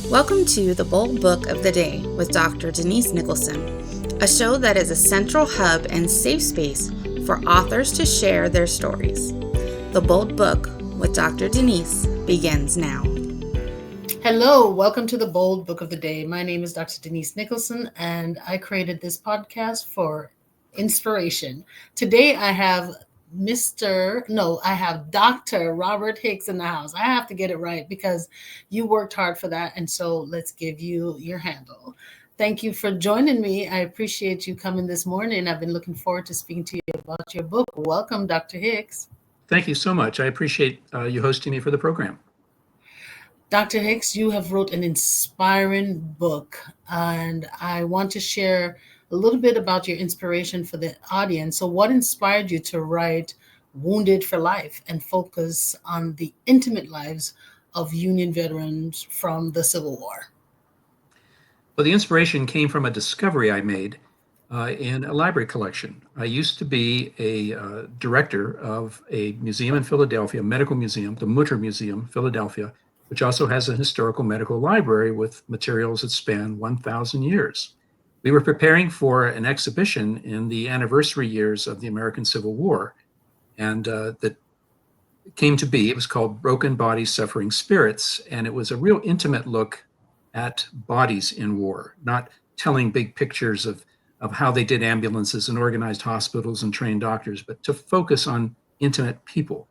Welcome to the Bold Book of the Day with Dr. Denise Nicholson, a show that is a central hub and safe space for authors to share their stories. The Bold Book with Dr. Denise begins now. Hello, welcome to the Bold Book of the Day. My name is Dr. Denise Nicholson, and I created this podcast for inspiration. Today I have Dr. Robert Hicks in the house. I have to get it right because you worked hard for that, and so let's give you your handle. Thank you for joining me. I appreciate you coming this morning. I've been looking forward to speaking to you about your book. Welcome, Dr. Hicks. Thank you so much. I appreciate you hosting me for the program. Dr. Hicks, you have wrote an inspiring book, and I want to share a little bit about your inspiration for the audience. So what inspired you to write Wounded for Life and focus on the intimate lives of Union veterans from the Civil War? Well, the inspiration came from a discovery I made in a library collection. I used to be a director of a museum in Philadelphia, a medical museum, the Mutter Museum, Philadelphia, which also has a historical medical library with materials that span 1,000 years. We were preparing for an exhibition in the anniversary years of the American Civil War, and that came to be. It was called Broken Bodies, Suffering Spirits, and it was a real intimate look at bodies in war, not telling big pictures of how they did ambulances and organized hospitals and trained doctors, but to focus on intimate people.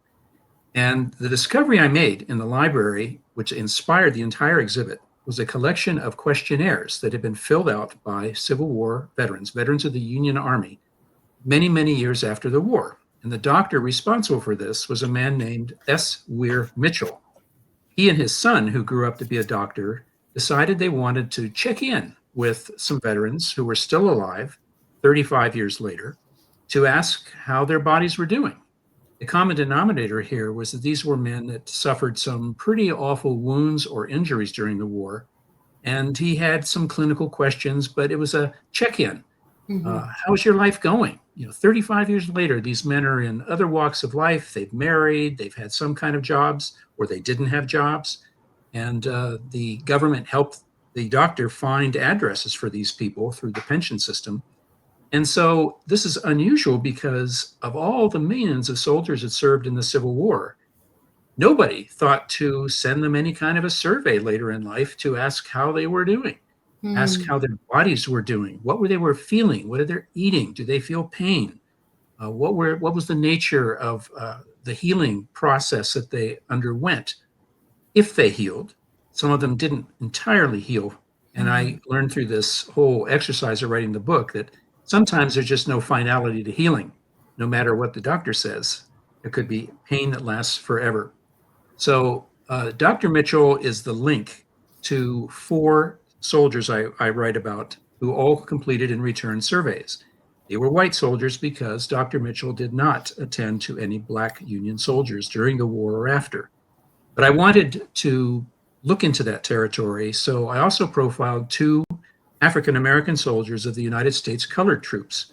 And the discovery I made in the library, which inspired the entire exhibit, was a collection of questionnaires that had been filled out by Civil War veterans of the Union Army, many, many years after the war. And the doctor responsible for this was a man named Weir Mitchell. He and his son, who grew up to be a doctor, decided they wanted to check in with some veterans who were still alive 35 years later to ask how their bodies were doing. The common denominator here was that these were men that suffered some pretty awful wounds or injuries during the war. And he had some clinical questions, but it was a check-in. How's your life going? 35 years later, these men are in other walks of life. They've married, they've had some kind of jobs, or they didn't have jobs. And the government helped the doctor find addresses for these people through the pension system. And so this is unusual because of all the millions of soldiers that served in the Civil War, nobody thought to send them any kind of a survey later in life to ask how they were doing, ask how their bodies were doing, what they were feeling, what are they eating, do they feel pain, what was the nature of the healing process that they underwent, if they healed. Some of them didn't entirely heal. And I learned through this whole exercise of writing the book that sometimes there's just no finality to healing, no matter what the doctor says. There could be pain that lasts forever. So Dr. Mitchell is the link to 4 soldiers I write about who all completed and returned surveys. They were white soldiers because Dr. Mitchell did not attend to any Black Union soldiers during the war or after. But I wanted to look into that territory, so I also profiled 2 African-American soldiers of the United States colored troops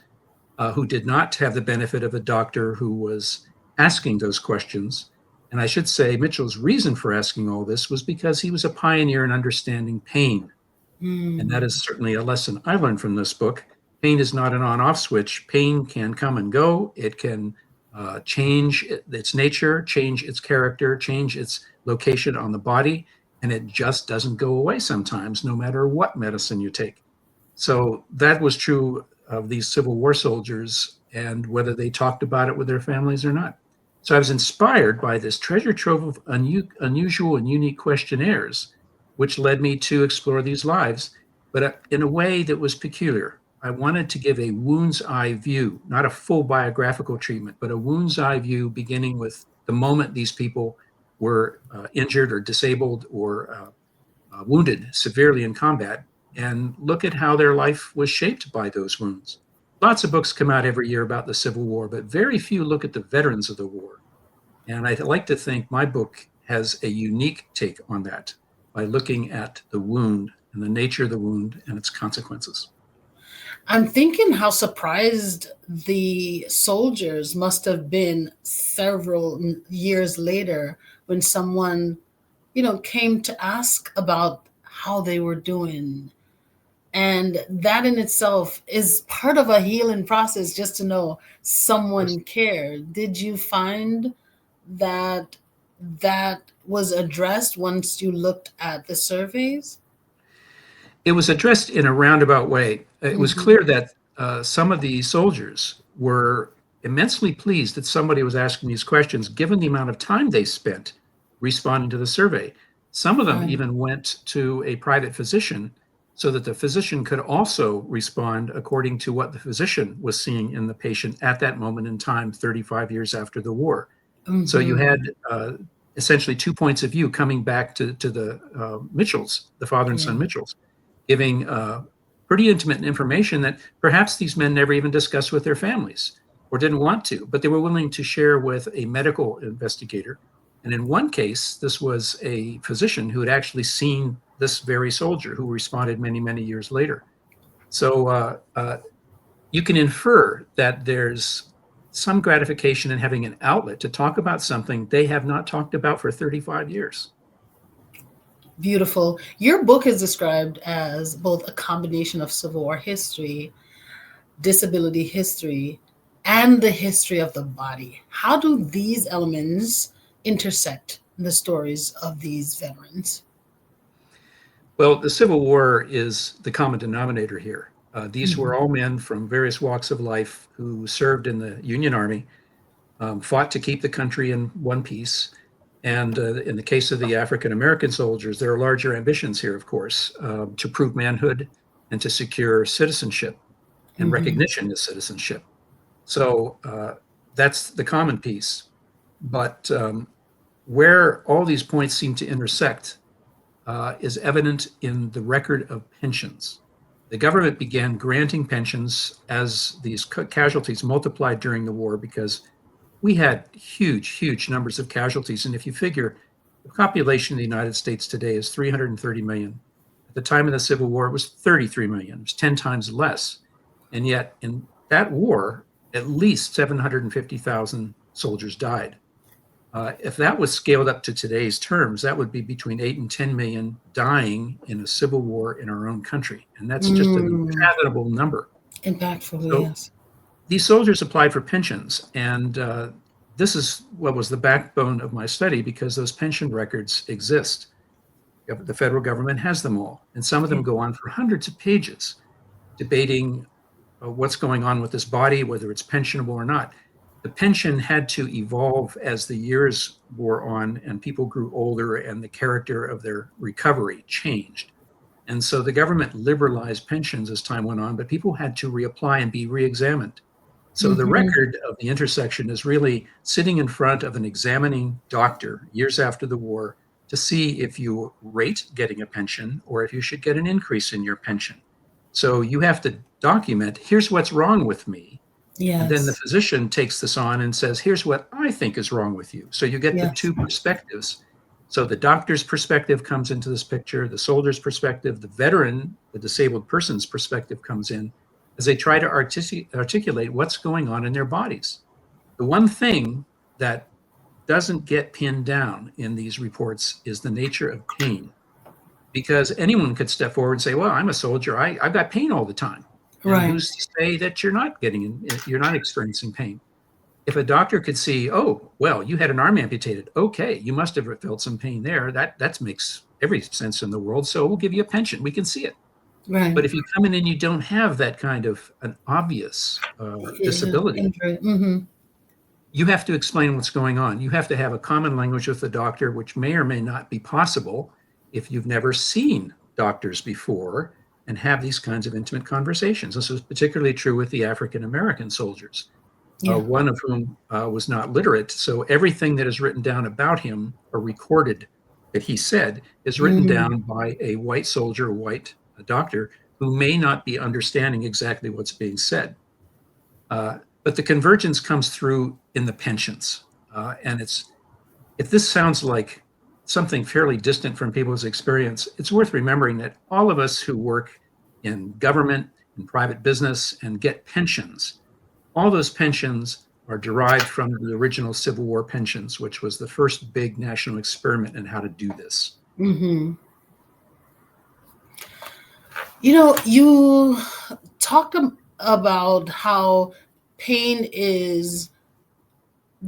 who did not have the benefit of a doctor who was asking those questions. And I should say Mitchell's reason for asking all this was because he was a pioneer in understanding pain. And that is certainly a lesson I learned from this book. Pain is not an on-off switch. Pain can come and go. It can change its nature, change its character, change its location on the body. And it just doesn't go away sometimes, no matter what medicine you take. So that was true of these Civil War soldiers, and whether they talked about it with their families or not. So I was inspired by this treasure trove of unusual and unique questionnaires, which led me to explore these lives, but in a way that was peculiar. I wanted to give a wound's eye view, not a full biographical treatment, but a wound's eye view beginning with the moment these people were injured or disabled or wounded severely in combat, and look at how their life was shaped by those wounds. Lots of books come out every year about the Civil War, but very few look at the veterans of the war. And I like to think my book has a unique take on that by looking at the wound and the nature of the wound and its consequences. I'm thinking how surprised the soldiers must have been several years later when someone, came to ask about how they were doing. And that in itself is part of a healing process, just to know someone cared. Did you find that that was addressed once you looked at the surveys? It was addressed in a roundabout way. It was Mm-hmm. clear that some of the soldiers were immensely pleased that somebody was asking these questions, given the amount of time they spent responding to the survey. Some of them Right. even went to a private physician so that the physician could also respond according to what the physician was seeing in the patient at that moment in time, 35 years after the war. So you Mm-hmm. had essentially 2 points of view coming back to the Mitchells, the father and son Yeah. Mitchells, giving pretty intimate information that perhaps these men never even discussed with their families or didn't want to, but they were willing to share with a medical investigator. And in one case, this was a physician who had actually seen this very soldier who responded many, many years later. So you can infer that there's some gratification in having an outlet to talk about something they have not talked about for 35 years. Beautiful. Your book is described as both a combination of Civil War history, disability history, and the history of the body. How do these elements intersect in the stories of these veterans? Well, the Civil War is the common denominator here. These were Mhm. all men from various walks of life who served in the Union Army, fought to keep the country in one piece. And in the case of the African American soldiers, there are larger ambitions here, of course, to prove manhood and to secure citizenship and Mhm. recognition as citizenship. So that's the common piece. But where all these points seem to intersect is evident in the record of pensions. The government began granting pensions as these casualties multiplied during the war because we had huge, huge numbers of casualties. And if you figure the population of the United States today is 330 million, at the time of the Civil War, it was 33 million. It was 10 times less. And yet, in that war, at least 750,000 soldiers died. If that was scaled up to today's terms, that would be between 8 and 10 million dying in a civil war in our own country. And that's just an Mm. unfathomable number. Impactful, So yes. these soldiers applied for pensions. And this is what was the backbone of my study because those pension records exist. The federal government has them all. And some of Yeah. them go on for hundreds of pages debating what's going on with this body, whether it's pensionable or not. The pension had to evolve as the years wore on and people grew older and the character of their recovery changed. And so the government liberalized pensions as time went on, but people had to reapply and be reexamined. So the Mhm. record of the intersection is really sitting in front of an examining doctor years after the war to see if you rate getting a pension or if you should get an increase in your pension. So you have to document, here's what's wrong with me. And then the Yes. physician takes this on and says, here's what I think is wrong with you. So you get the Yes. two perspectives. So the doctor's perspective comes into this picture, the soldier's perspective, the veteran, the disabled person's perspective comes in as they try to articulate what's going on in their bodies. The one thing that doesn't get pinned down in these reports is the nature of pain, because anyone could step forward and say, well, I'm a soldier. I've got pain all the time. And Right. who's to say that you're not experiencing pain? If a doctor could see, oh, well, you had an arm amputated. Okay, you must have felt some pain there. That makes every sense in the world. So we'll give you a pension. We can see it. Right. But if you come in and you don't have that kind of an obvious Yeah. disability, Injury. Mm-hmm. you have to explain what's going on. You have to have a common language with the doctor, which may or may not be possible if you've never seen doctors before and have these kinds of intimate conversations. This was particularly true with the African American soldiers, Yeah. one of whom was not literate. So everything that is written down about him or recorded that he said is written Mm. down by a white soldier, a white doctor, who may not be understanding exactly what's being said. But the convergence comes through in the pensions. And if this sounds like something fairly distant from people's experience, it's worth remembering that all of us who work in government, in private business, and get pensions, all those pensions are derived from the original Civil War pensions, which was the first big national experiment in how to do this. Mm-hmm. You talked about how pain is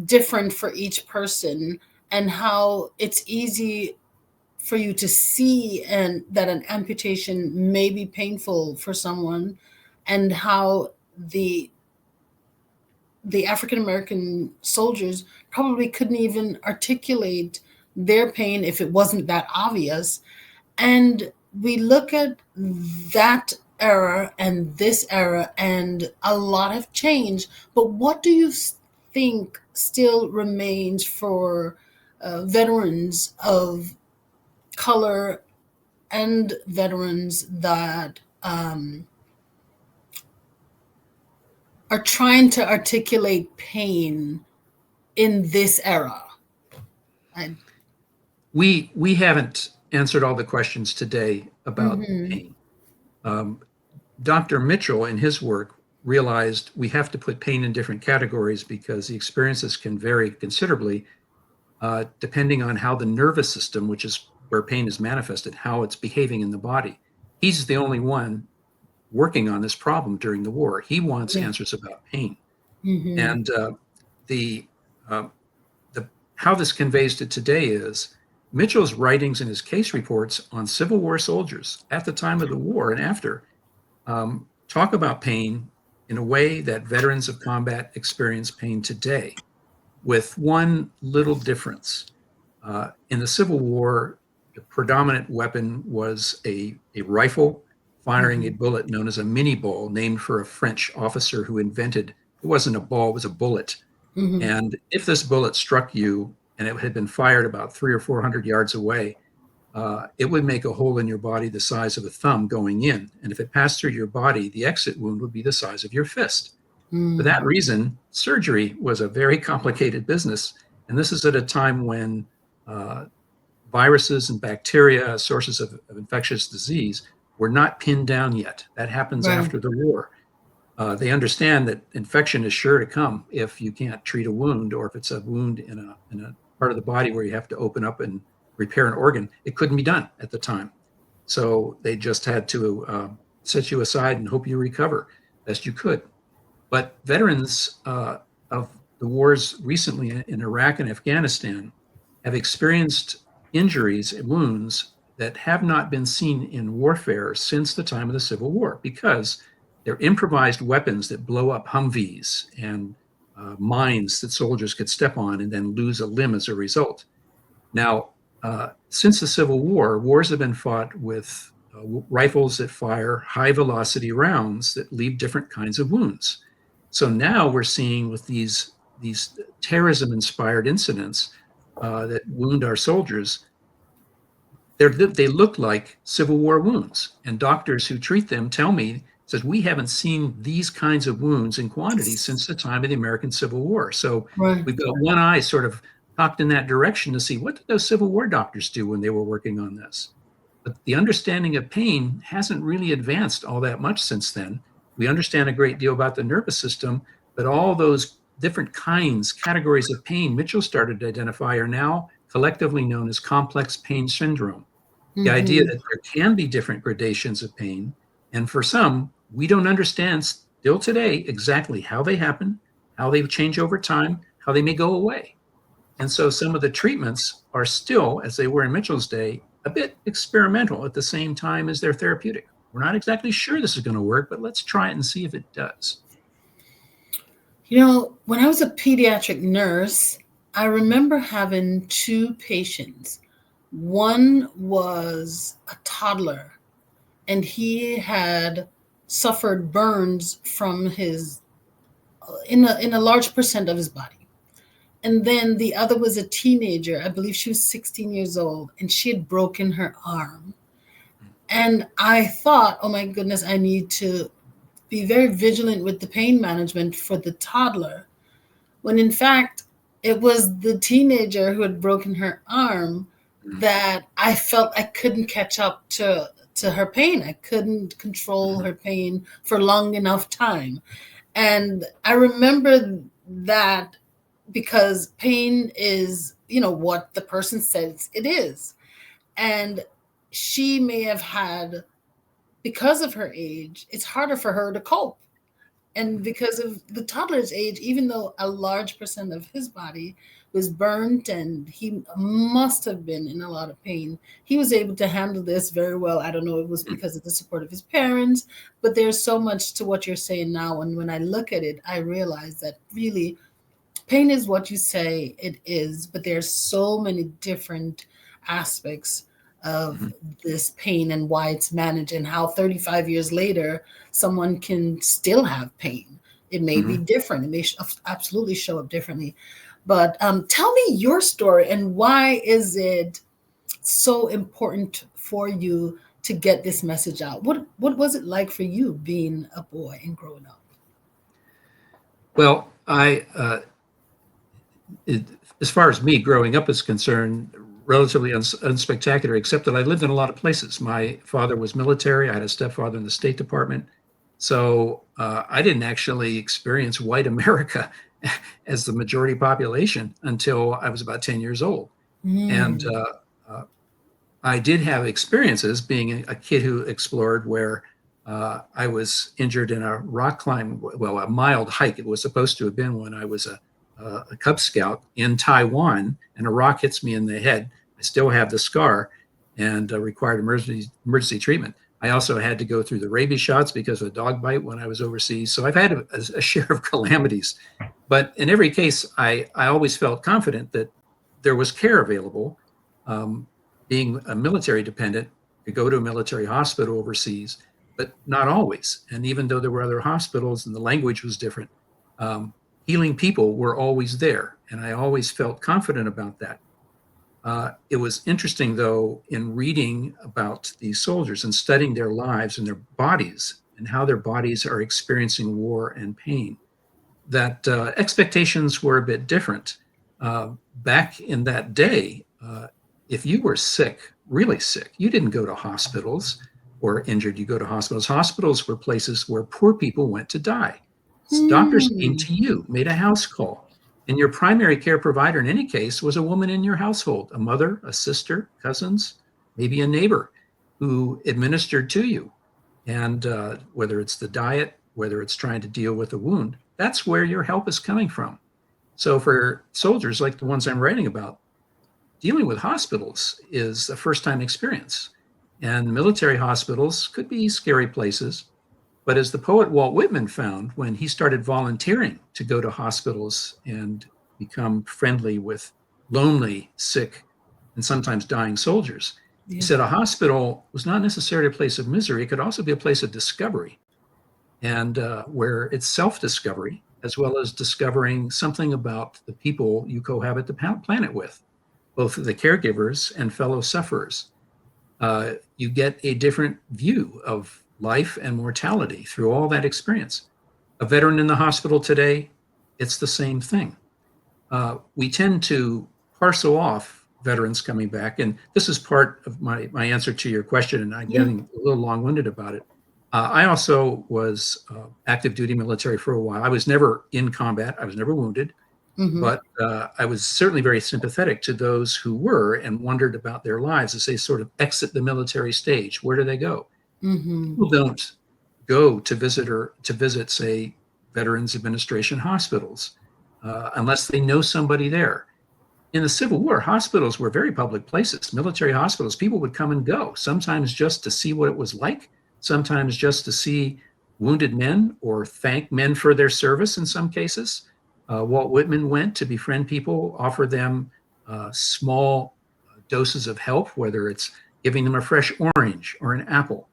different for each person and how it's easy for you to see and that an amputation may be painful for someone, and how the African American soldiers probably couldn't even articulate their pain if it wasn't that obvious. And we look at that era and this era, and a lot have changed. But what do you think still remains for veterans of color and veterans that are trying to articulate pain in this era? I, We haven't answered all the questions today about mm-hmm. pain. Dr. Mitchell, in his work, realized we have to put pain in different categories because the experiences can vary considerably depending on how the nervous system, which is where pain is manifested, how it's behaving in the body. He's the only one working on this problem during the war. He wants Yeah. answers about pain. Mm-hmm. And the uh, the how this conveys to today is Mitchell's writings and his case reports on Civil War soldiers at the time of the war and after talk about pain in a way that veterans of combat experience pain today, with one little difference. In the Civil War, the predominant weapon was a rifle firing a Mm-hmm. bullet known as a mini ball, named for a French officer who invented it wasn't a ball, it was a bullet. Mm-hmm. And if this bullet struck you and it had been fired about 300 or 400 yards away, it would make a hole in your body the size of a thumb going in. And if it passed through your body, the exit wound would be the size of your fist. For that Mm-hmm. reason, surgery was a very complicated business. And this is at a time when uh, viruses and bacteria, sources of infectious disease, were not pinned down yet. That happens Right. after the war. They understand that infection is sure to come if you can't treat a wound, or if it's a wound in a part of the body where you have to open up and repair an organ. It couldn't be done at the time. So they just had to set you aside and hope you recover best you could. But veterans of the wars recently in Iraq and Afghanistan have experienced injuries and wounds that have not been seen in warfare since the time of the Civil War, because they're improvised weapons that blow up Humvees and mines that soldiers could step on and then lose a limb as a result. Now, since the Civil War, wars have been fought with rifles that fire high velocity rounds that leave different kinds of wounds. So now we're seeing with these terrorism inspired incidents that wound our soldiers, they look like Civil War wounds. And doctors who treat them tell me, says, we haven't seen these kinds of wounds in quantity since the time of the American Civil War. So Right. we've got one eye sort of cocked in that direction to see what did those Civil War doctors do when they were working on this. But the understanding of pain hasn't really advanced all that much since then. We understand a great deal about the nervous system, but all those different categories of pain Mitchell started to identify are now collectively known as complex pain syndrome. The idea Mm-hmm. that there can be different gradations of pain, and for some, we don't understand still today exactly how they happen, how they change over time, how they may go away. And so some of the treatments are still, as they were in Mitchell's day, a bit experimental at the same time as they're therapeutic. We're not exactly sure this is going to work, but let's try it and see if it does. When I was a pediatric nurse, I remember having two patients. One was a toddler, and he had suffered burns from his in a large percent of his body. And then the other was a teenager. I believe she was 16 years old, and she had broken her arm. And I thought, oh my goodness, I need to be very vigilant with the pain management for the toddler, when in fact it was the teenager who had broken her arm that I felt I couldn't catch up to her pain. I couldn't control her pain for long enough time. And I remember that because pain is, what the person says it is. And she may have had, because of her age, it's harder for her to cope. And because of the toddler's age, even though a large percent of his body was burnt and he must have been in a lot of pain, he was able to handle this very well. I don't know if it was because of the support of his parents, but there's so much to what you're saying now. And when I look at it, I realize that really pain is what you say it is, but there's so many different aspects of this pain and why it's managed, and how 35 years later someone can still have pain. It may be different, it may absolutely show up differently, but tell me your story, and why is it so important for you to get this message out? What was it like for you being a boy and growing up? Well, as far as me growing up is concerned, relatively unspectacular, except that I lived in a lot of places. My father was military. I had a stepfather in the State Department. So I didn't actually experience white America as the majority population until I was about 10 years old. And I did have experiences being a kid who explored where I was injured in a rock climb, well, a mild hike. It was supposed to have been when I was a Cub Scout in Taiwan, and a rock hits me in the head. I still have the scar and required emergency treatment. I also had to go through the rabies shots because of a dog bite when I was overseas. So I've had a share of calamities. But in every case, I always felt confident that there was care available. Being a military dependent, to go to a military hospital overseas, but not always. And even though there were other hospitals and the language was different, healing people were always there. And I always felt confident about that. It was interesting, though, in reading about these soldiers and studying their lives and their bodies and how their bodies are experiencing war and pain, that expectations were a bit different. Back in that day, if you were sick, really sick, you didn't go to hospitals, or injured, you go to hospitals. Hospitals were places where poor people went to die. Doctors came to you, made a house call. And your primary care provider in any case was a woman in your household, a mother, a sister, cousins, maybe a neighbor who administered to you. And whether it's the diet, whether it's trying to deal with a wound, that's where your help is coming from. So for soldiers like the ones I'm writing about, dealing with hospitals is a first-time experience. And military hospitals could be scary places. But as the poet Walt Whitman found when he started volunteering to go to hospitals and become friendly with lonely, sick, and sometimes dying soldiers, he said a hospital was not necessarily a place of misery. It could also be a place of discovery, and where it's self-discovery, as well as discovering something about the people you cohabit the planet with, both the caregivers and fellow sufferers. You get a different view of life and mortality through all that experience. A veteran in the hospital today, it's the same thing. We tend to parcel off veterans coming back, and this is part of my answer to your question, and I'm getting a little long-winded about it. I also was active duty military for a while. I was never in combat. I was never wounded. But I was certainly very sympathetic to those who were and wondered about their lives as they sort of exit the military stage. Where do they go? People don't go to visit, say, Veterans Administration hospitals unless they know somebody there. In the Civil War, hospitals were very public places. Military hospitals, people would come and go, sometimes just to see what it was like, sometimes just to see wounded men or thank men for their service in some cases. Walt Whitman went to befriend people, offer them small doses of help, whether it's giving them a fresh orange or an apple,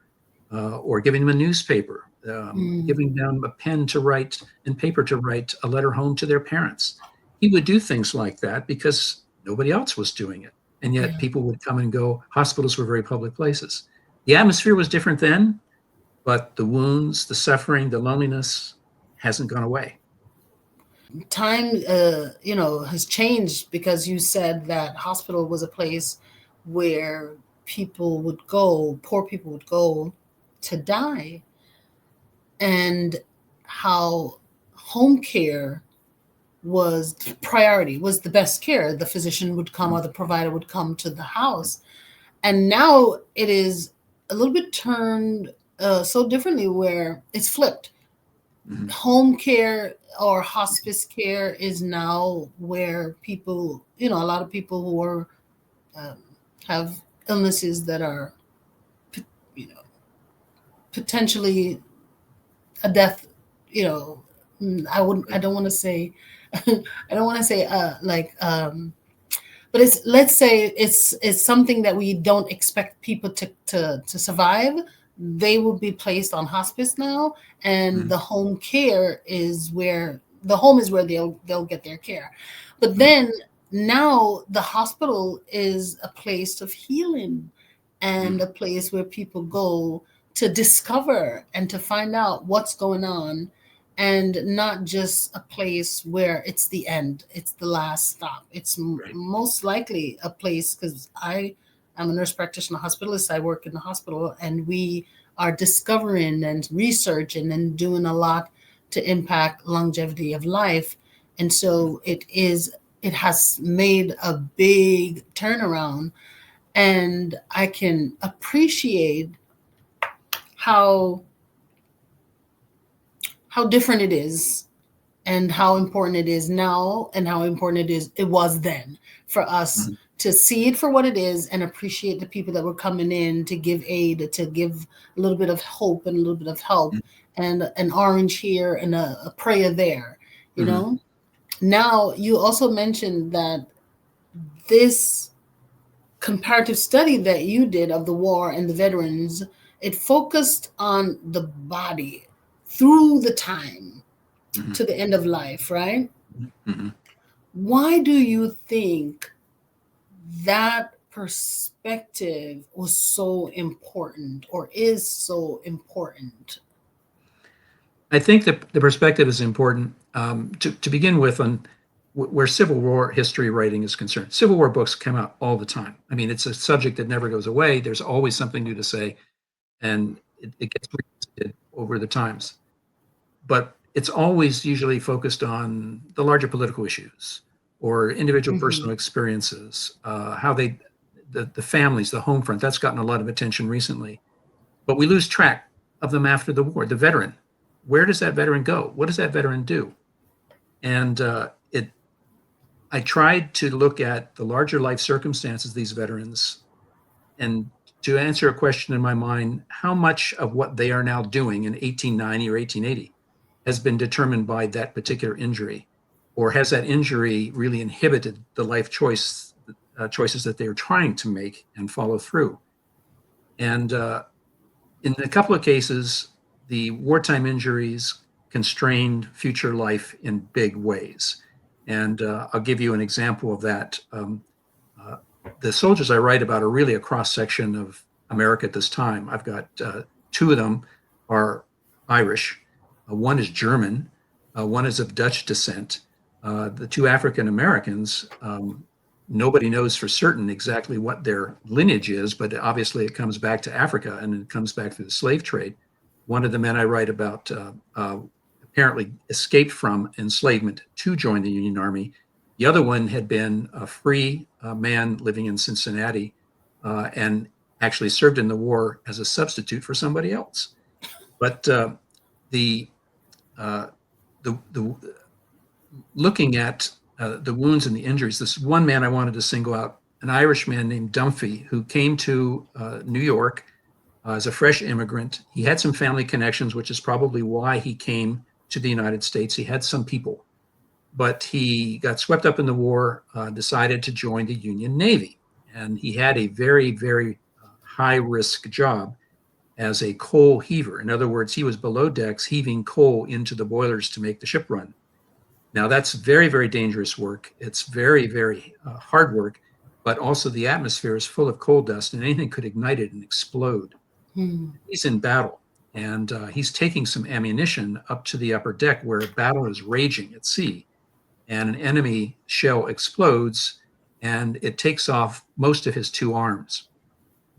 or giving them a newspaper, giving them a pen to write and paper to write a letter home to their parents. He would do things like that because nobody else was doing it. And yet people would come and go. Hospitals were very public places. The atmosphere was different then, but the wounds, the suffering, the loneliness hasn't gone away. Time has changed, because you said that hospital was a place where poor people would go to die, and how home care was priority, was the best care. The physician would come or the provider would come to the house. And now it is a little bit turned so differently where it's flipped. Mhm. Home care or hospice care is now where people, a lot of people who are um, have illnesses that are, you know, potentially a death. You know, I don't want to say, I don't want to say but it's, let's say it's something that we don't expect people to survive. They will be placed on hospice now, and Mhm. the home care is where the home is where they'll get their care. But Mhm. then now the hospital is a place of healing and Mhm. a place where people go to discover and to find out what's going on, and not just a place where it's the end, it's the last stop. It's Right. most likely a place, because I'm a nurse practitioner hospitalist. I work in the hospital, and we are discovering and researching and doing a lot to impact longevity of life. And so it has made a big turnaround, and I can appreciate how different it is, and how important it is now, and how important it was then, for us Mhm. to see it for what it is and appreciate the people that were coming in to give aid, to give a little bit of hope and a little bit of help, and an orange here and a prayer there, you Mhm. know. Now you also mentioned that this comparative study that you did of the war and the veterans, it focused on the body through the time Mhm. to the end of life, right? Mhm. Mhm. Why do you think that perspective was so important, or is so important? I think that the perspective is important to begin with on where Civil War history writing is concerned. Civil War books come out all the time. I mean, it's a subject that never goes away. There's always something new to say, and it gets revisited over the times. But it's always usually focused on the larger political issues or individual Hmm. personal experiences, how the families, the home front. That's gotten a lot of attention recently. But we lose track of them after the war. The veteran, where does that veteran go? What does that veteran do? And I tried to look at the larger life circumstances of these veterans and to answer a question in my mind: how much of what they are now doing in 1890 or 1880 has been determined by that particular injury, or has that injury really inhibited the life choices that they are trying to make and follow through? And in a couple of cases, the wartime injuries constrained future life in big ways. And I'll give you an example of that. Uh, the soldiers I write about are really a cross section of America at this time. I've got two of them are Irish, one is German, one is of Dutch descent. The two African Americans, nobody knows for certain exactly what their lineage is, but obviously it comes back to Africa and it comes back through the slave trade. One of the men I write about apparently escaped from enslavement to join the Union Army. The other one had been a free man living in Cincinnati and actually served in the war as a substitute for somebody else. But the, uh, the looking at the wounds and the injuries, this one man I wanted to single out, an Irish man named Dunphy, who came to New York as a fresh immigrant. He had some family connections, which is probably why he came to the United States. He had some people, but he got swept up in the war, decided to join the Union Navy. And he had a very, very high risk job as a coal heaver. In other words, he was below decks heaving coal into the boilers to make the ship run. Now, that's very, very dangerous work. It's very, very hard work, but also the atmosphere is full of coal dust and anything could ignite it and explode. Hmm. He's in battle and he's taking some ammunition up to the upper deck where a battle is raging at sea, and an enemy shell explodes and it takes off most of his two arms.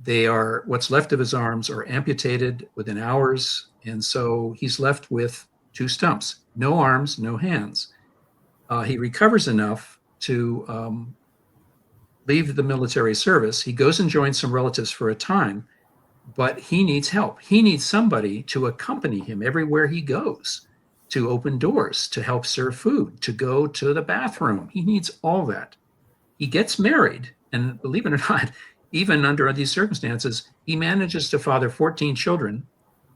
They are what's left of his arms are amputated within hours, and so he's left with two stumps, no arms, no hands. He recovers enough to leave the military service. He goes and joins some relatives for a time, but he needs help. He needs somebody to accompany him everywhere he goes, to open doors, to help serve food, to go to the bathroom. He needs all that. He gets married, and believe it or not, even under these circumstances, he manages to father 14 children,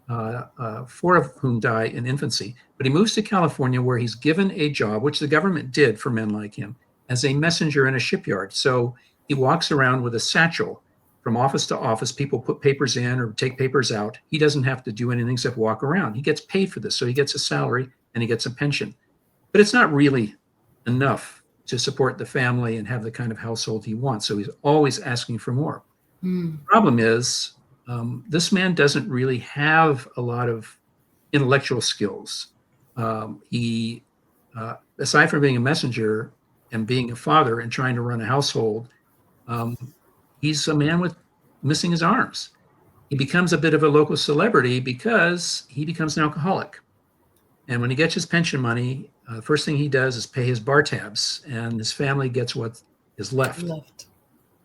4 of whom die in infancy. But he moves to California, where he's given a job, which the government did for men like him, as a messenger in a shipyard. So he walks around with a satchel from office to office. People put papers in or take papers out. He doesn't have to do anything except walk around. He gets paid for this. So he gets a salary and he gets a pension. But it's not really enough to support the family and have the kind of household he wants. So he's always asking for more. The problem is, this man doesn't really have a lot of intellectual skills. He, aside from being a messenger and being a father and trying to run a household, he's a man with missing his arms. He becomes a bit of a local celebrity because he becomes an alcoholic. And when he gets his pension money, the first thing he does is pay his bar tabs, and his family gets what is left.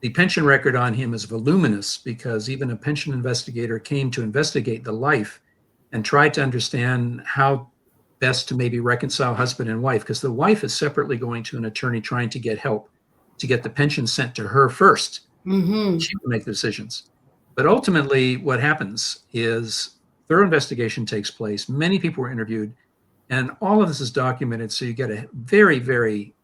The pension record on him is voluminous because even a pension investigator came to investigate the life and tried to understand how best to maybe reconcile husband and wife, because the wife is separately going to an attorney trying to get help to get the pension sent to her first. She will make the decisions. But ultimately, what happens is thorough investigation takes place. Many people were interviewed, and all of this is documented, so you get a very, very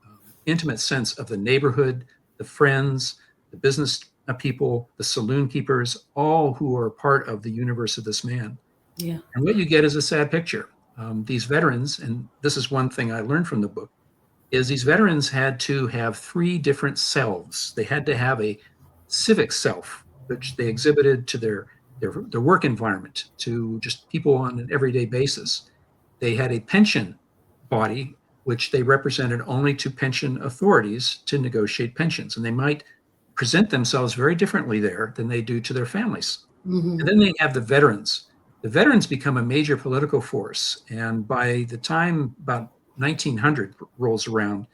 intimate sense of the neighborhood, the friends, the business people, the saloon keepers, all who are part of the universe of this man. Yeah. And what you get is a sad picture. These veterans, and this is one thing I learned from the book, is these veterans had to have 3 different selves. They had to have a civic self, which they exhibited to their work environment, to just people on an everyday basis. They had a pension body, which they represented only to pension authorities to negotiate pensions. And they might present themselves very differently there than they do to their families. And then they have the veterans. The veterans become a major political force. And by the time about 1900 rolls around,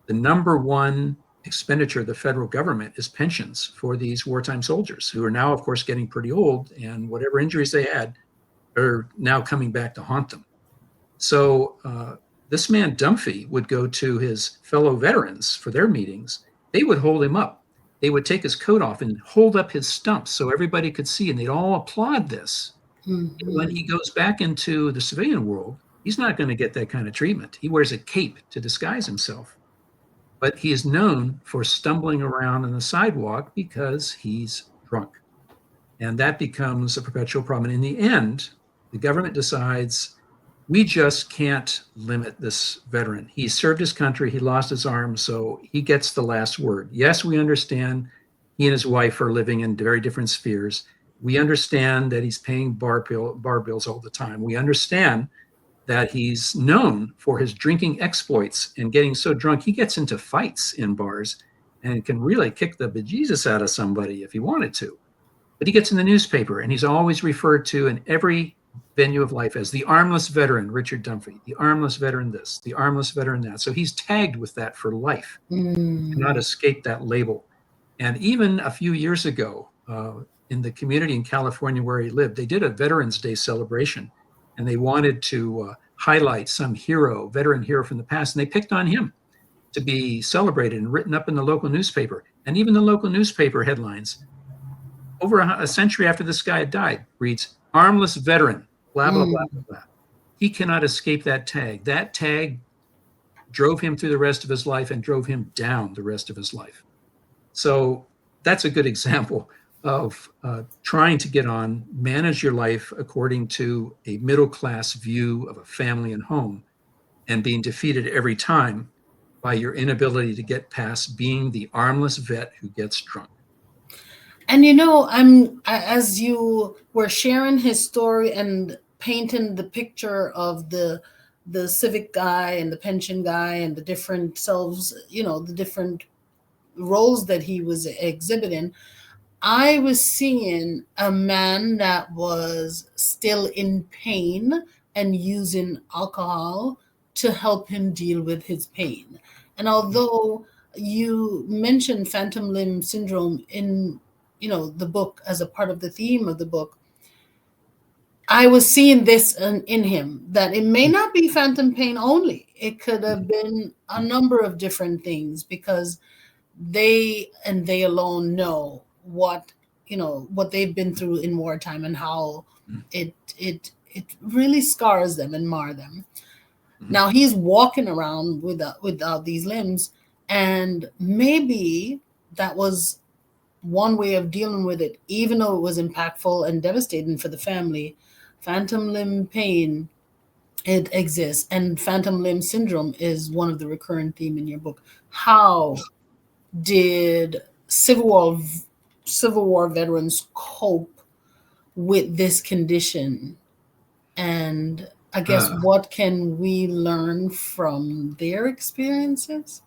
the number one expenditure of the federal government is pensions for these wartime soldiers, who are now, of course, getting pretty old, and whatever injuries they had are now coming back to haunt them. So this man Dunphy would go to his fellow veterans for their meetings. They would hold him up. They would take his coat off and hold up his stumps so everybody could see, and they'd all applaud this. When he goes back into the civilian world, he's not going to get that kind of treatment. He wears a cape to disguise himself. But he is known for stumbling around on the sidewalk because he's drunk. And that becomes a perpetual problem. And in the end, the government decides, we just can't limit this veteran. He served his country, he lost his arm, so he gets the last word. Yes, we understand he and his wife are living in very different spheres. We understand that he's paying bar bills all the time. We understand that he's known for his drinking exploits and getting so drunk he gets into fights in bars and can really kick the bejesus out of somebody if he wanted to. But he gets in the newspaper, and he's always referred to in every venue of life as the armless veteran, Richard Dunphy, the armless veteran this, the armless veteran that. So he's tagged with that for life. Cannot escape that label. And even a few years ago, in the community in California where he lived, they did a Veterans Day celebration, and they wanted to highlight some hero, veteran hero from the past, and they picked on him to be celebrated and written up in the local newspaper. And even the local newspaper headlines, over a century after this guy had died, reads, armless veteran, blah, blah, blah, blah, blah. He cannot escape that tag. That tag drove him through the rest of his life and drove him down the rest of his life. So that's a good example of trying to get on, manage your life according to a middle-class view of a family and home, and being defeated every time by your inability to get past being the armless vet who gets drunk. And as you were sharing his story and painting the picture of the civic guy and the pension guy and the different selves, the different roles that he was exhibiting, I was seeing a man that was still in pain and using alcohol to help him deal with his pain. And although you mentioned phantom limb syndrome in the book as a part of the theme of the book, I was seeing this in him, that it may not be phantom pain only. It could have been a number of different things, because they alone know what they've been through in wartime, and how it really scars them and mar them. Now he's walking around without these limbs, and maybe that was one way of dealing with it, even though it was impactful and devastating for the family. Phantom limb pain, it exists, and phantom limb syndrome is one of the recurring theme in your book. How did Civil War veterans cope with this condition? And I guess what can we learn from their experiences?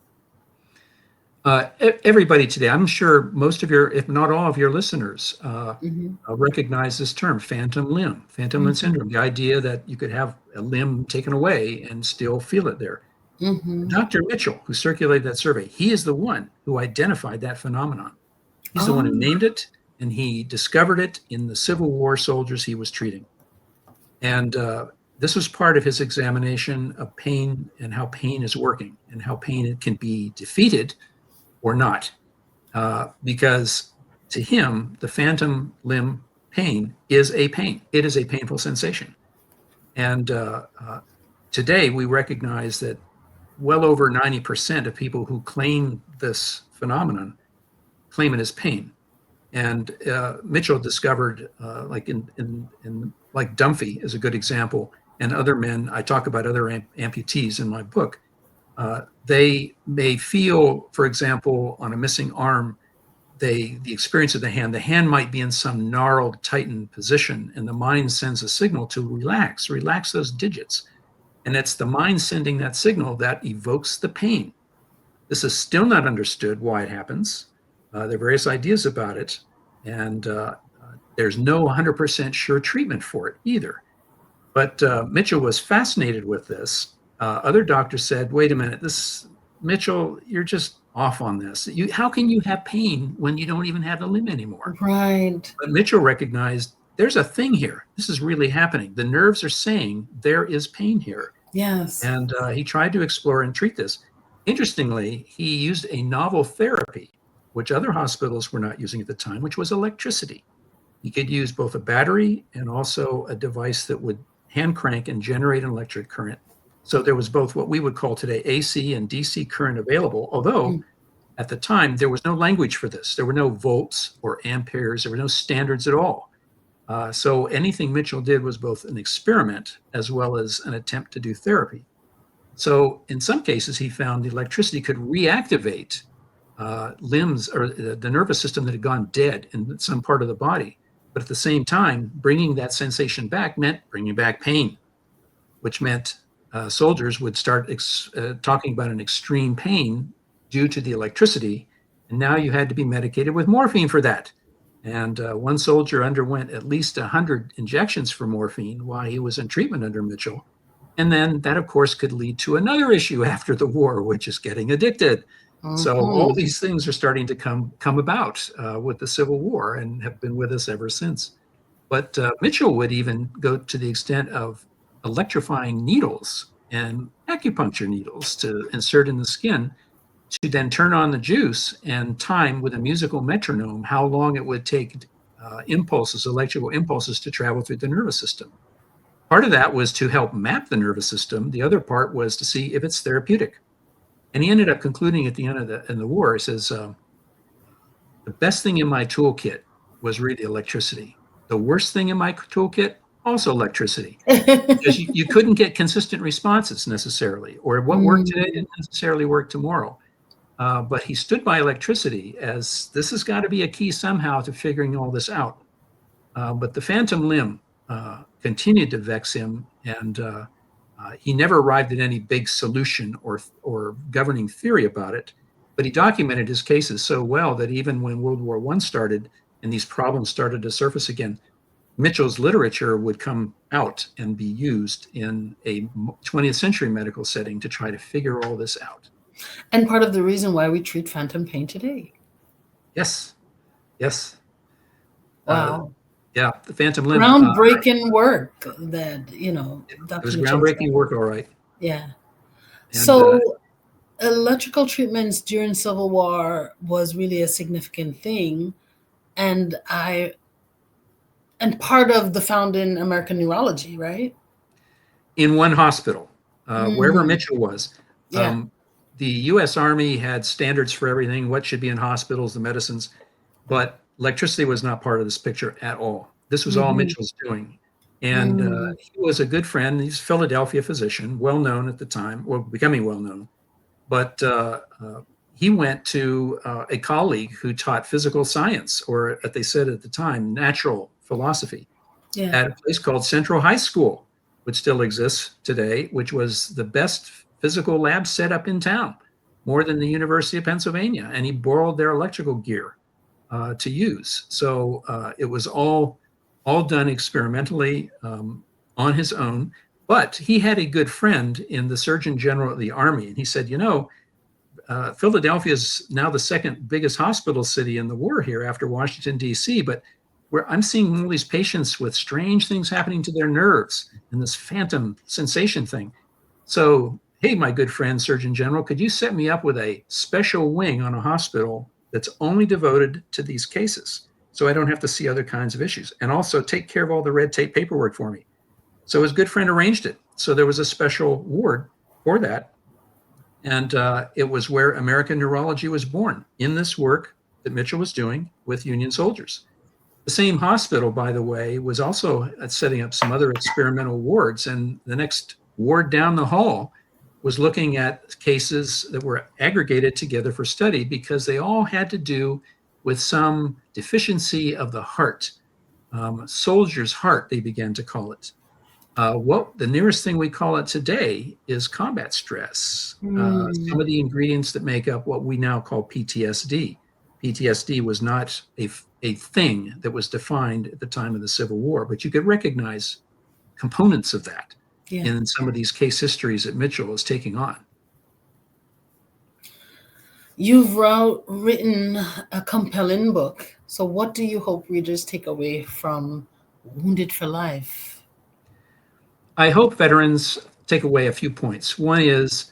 Everybody today, I'm sure most of your, if not all of your listeners, recognize this term, phantom limb syndrome, the idea that you could have a limb taken away and still feel it there. Dr. Mitchell, who circulated that survey, he is the one who identified that phenomenon. He's the one who named it, and he discovered it in the Civil War soldiers he was treating. And this was part of his examination of pain and how pain is working and how pain can be defeated or not. Because to him, the phantom limb pain is a pain. It is a painful sensation. And today we recognize that well over 90% of people who claim this phenomenon claim it as pain. And Mitchell discovered, like Dunphy is a good example, and other men, I talk about other amputees in my book, they may feel, for example, on a missing arm, the experience of the hand might be in some gnarled, tightened position, and the mind sends a signal to relax those digits. And it's the mind sending that signal that evokes the pain. This is still not understood why it happens. There are various ideas about it, and there's no 100% sure treatment for it either. But Mitchell was fascinated with this. Other doctors said, wait a minute, Mitchell, you're just off on this. How can you have pain when you don't even have a limb anymore? Right. But Mitchell recognized there's a thing here. This is really happening. The nerves are saying there is pain here. Yes. And he tried to explore and treat this. Interestingly, he used a novel therapy, which other hospitals were not using at the time, which was electricity. He could use both a battery and also a device that would hand crank and generate an electric current. So there was both what we would call today AC and DC current available, although at the time there was no language for this. There were no volts or amperes. There were no standards at all. So anything Mitchell did was both an experiment as well as an attempt to do therapy. So in some cases, he found the electricity could reactivate limbs or the nervous system that had gone dead in some part of the body. But at the same time, bringing that sensation back meant bringing back pain, which meant soldiers would start talking about an extreme pain due to the electricity. And now you had to be medicated with morphine for that. And one soldier underwent at least 100 injections for morphine while he was in treatment under Mitchell. And then that, of course, could lead to another issue after the war, which is getting addicted. So all these things are starting to come about with the Civil War and have been with us ever since. But Mitchell would even go to the extent of electrifying needles and acupuncture needles to insert in the skin to then turn on the juice and time with a musical metronome how long it would take electrical impulses to travel through the nervous system. Part of that was to help map the nervous system. The other part was to see if it's therapeutic. And he ended up concluding at the end of the war, he says, the best thing in my toolkit was really electricity. The worst thing in my toolkit, also electricity. Because you couldn't get consistent responses necessarily, or what worked today didn't necessarily work tomorrow. But he stood by electricity as this has got to be a key somehow to figuring all this out. But the phantom limb continued to vex him, and he never arrived at any big solution or governing theory about it. But he documented his cases so well that even when World War I started and these problems started to surface again, Mitchell's literature would come out and be used in a 20th century medical setting to try to figure all this out. And part of the reason why we treat phantom pain today. Yes. Wow. Yeah, the phantom limb. Groundbreaking work that, It Dr. was Mitchell was groundbreaking doing. work, all right. Yeah. And So electrical treatments during Civil War was really a significant thing. And part of the founding American neurology, right? in one hospital, wherever Hmm. Mitchell was, Yeah. um, the U.S. Army had standards for everything, what should be in hospitals, the medicines, but electricity was not part of this picture at all. This was all Hmm. Mitchell's doing. And Hmm. he was a good friend. He's a Philadelphia physician, well known at the time, well, becoming well known. But he went to a colleague who taught physical science, or as they said at the time, natural philosophy, Yeah. at a place called Central High School, which still exists today, which was the best physical lab setup in town, more than the University of Pennsylvania. And he borrowed their electrical gear to use. So it was all done experimentally on his own. But he had a good friend in the Surgeon General of the Army, and he said, Philadelphia is now the second biggest hospital city in the war here after Washington, D.C., but where I'm seeing all these patients with strange things happening to their nerves and this phantom sensation thing. So, hey, my good friend, Surgeon General, could you set me up with a special wing on a hospital that's only devoted to these cases so I don't have to see other kinds of issues? And also take care of all the red tape paperwork for me. So his good friend arranged it. So there was a special ward for that. And it was where American neurology was born, in this work that Mitchell was doing with Union soldiers. The same hospital, by the way, was also setting up some other experimental wards. And the next ward down the hall was looking at cases that were aggregated together for study because they all had to do with some deficiency of the heart, soldier's heart, they began to call it. What the nearest thing we call it today is combat stress. Some Hmm. of the ingredients that make up what we now call PTSD. PTSD was not a thing that was defined at the time of the Civil War, but you could recognize components of that Yeah. in some of these case histories that Mitchell is taking on. You've written a compelling book. So, what do you hope readers take away from Wounded for Life? I hope veterans take away a few points. One is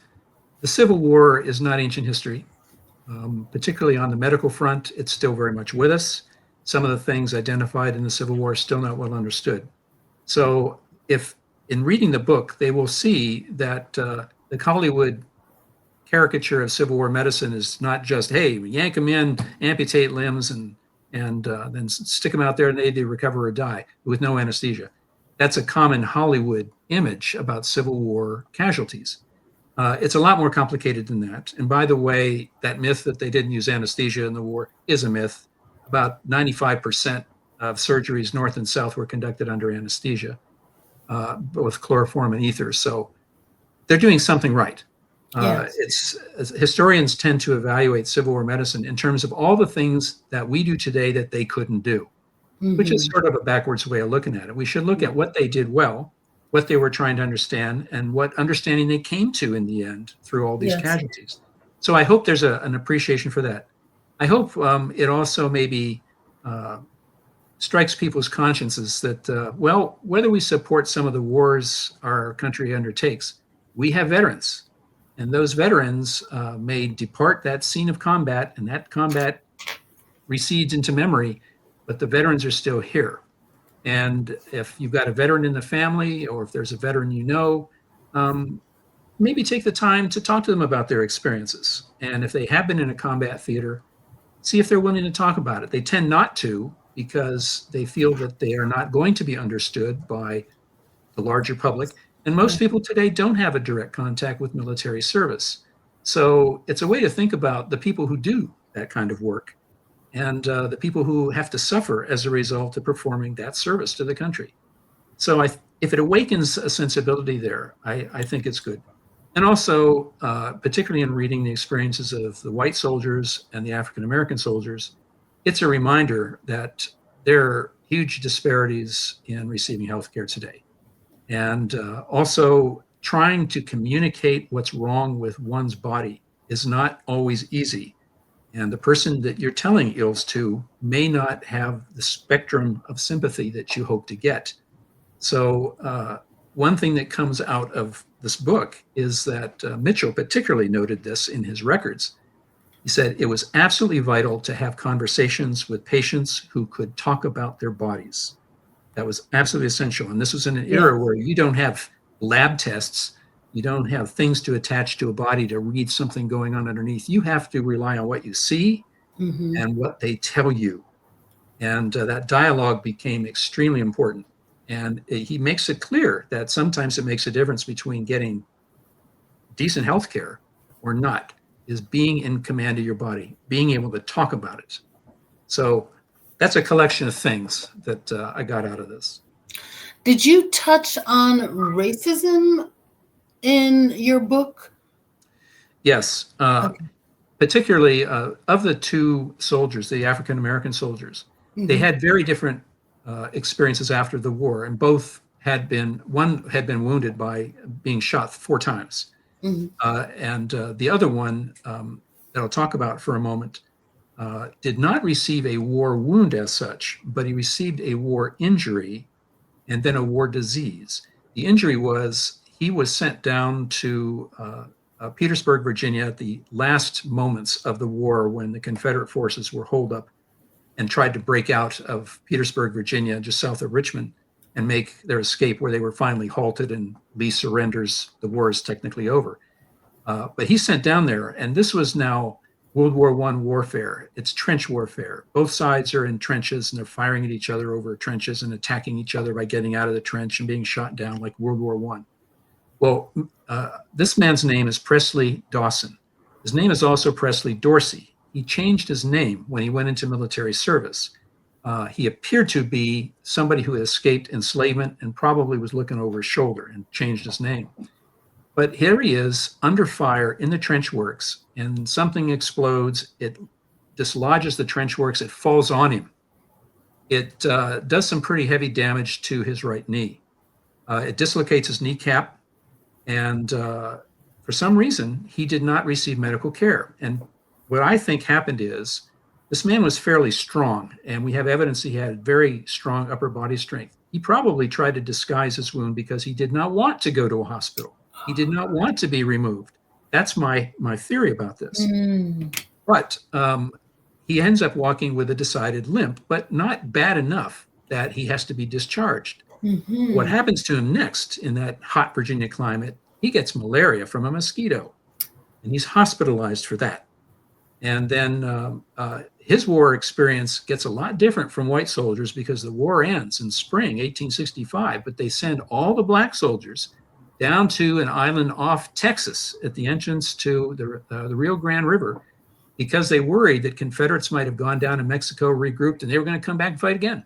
the Civil War is not ancient history. Particularly on the medical front, it's still very much with us. Some of the things identified in the Civil War are still not well understood. So, if in reading the book, they will see that the Hollywood caricature of Civil War medicine is not just, hey, we yank them in, amputate limbs, and then stick them out there and they recover or die with no anesthesia. That's a common Hollywood image about Civil War casualties. It's a lot more complicated than that. And by the way, that myth that they didn't use anesthesia in the war is a myth. About 95% of surgeries north and south were conducted under anesthesia, with chloroform and ether. So they're doing something right. Yes. It's historians tend to evaluate Civil War medicine in terms of all the things that we do today that they couldn't do, which is Hmm. sort of a backwards way of looking at it. We should look at what they did well, what they were trying to understand, and what understanding they came to in the end through all these Yes. casualties. So I hope there's an appreciation for that. I hope it also maybe uh, strikes people's consciences that, well, whether we support some of the wars our country undertakes, we have veterans. And those veterans may depart that scene of combat, and that combat recedes into memory, but the veterans are still here. And if you've got a veteran in the family, or if there's a veteran um, maybe take the time to talk to them about their experiences. And if they have been in a combat theater, see if they're willing to talk about it. They tend not to because they feel that they are not going to be understood by the larger public. And Yeah. most people today don't have a direct contact with military service. So it's a way to think about the people who do that kind of work and the people who have to suffer as a result of performing that service to the country. So if it awakens a sensibility there, I think it's good. And also, particularly in reading the experiences of the white soldiers and the African American soldiers, it's a reminder that there are huge disparities in receiving healthcare today. And also, trying to communicate what's wrong with one's body is not always easy. And the person that you're telling ills to may not have the spectrum of sympathy that you hope to get. So one thing that comes out of this book is that Mitchell particularly noted this in his records. He said it was absolutely vital to have conversations with patients who could talk about their bodies. That was absolutely essential. And this was in an era where you don't have lab tests. You don't have things to attach to a body to read something going on underneath. You have to rely on what you see and what they tell you. And that dialogue became extremely important. And he makes it clear that sometimes it makes a difference between getting decent health care or not, is being in command of your body, being able to talk about it. So that's a collection of things that I got out of this. Did you touch on racism in your book? Yes. Particularly of the two soldiers, the African-American soldiers, they had very different experiences after the war, and one had been wounded by being shot 4 times. And the other one that I'll talk about for a moment did not receive a war wound as such, but he received a war injury and then a war disease. The injury was he was sent down to Petersburg, Virginia, at the last moments of the war when the Confederate forces were holed up and tried to break out of Petersburg, Virginia, just south of Richmond, and make their escape, where they were finally halted and Lee surrenders. The war is technically over. But he's sent down there, and this was now World War I warfare. It's trench warfare. Both sides are in trenches, and they're firing at each other over trenches and attacking each other by getting out of the trench and being shot down like World War I. Well, this man's name is Presley Dawson. His name is also Presley Dorsey. He changed his name when he went into military service. He appeared to be somebody who had escaped enslavement and probably was looking over his shoulder and changed his name. But here he is under fire in the trench works, and something explodes. It dislodges the trench works. It falls on him. It does some pretty heavy damage to his right knee. It dislocates his kneecap, and for some reason, he did not receive medical care. And what I think happened is this man was fairly strong, and we have evidence he had very strong upper body strength. He probably tried to disguise his wound because he did not want to go to a hospital. He did not want to be removed. That's my theory about this. But he ends up walking with a decided limp, but not bad enough that he has to be discharged. What happens to him next in that hot Virginia climate, he gets malaria from a mosquito, and he's hospitalized for that. And then his war experience gets a lot different from white soldiers because the war ends in spring 1865, but they send all the black soldiers down to an island off Texas at the entrance to the Rio Grande River because they worried that Confederates might have gone down to Mexico, regrouped, and they were going to come back and fight again.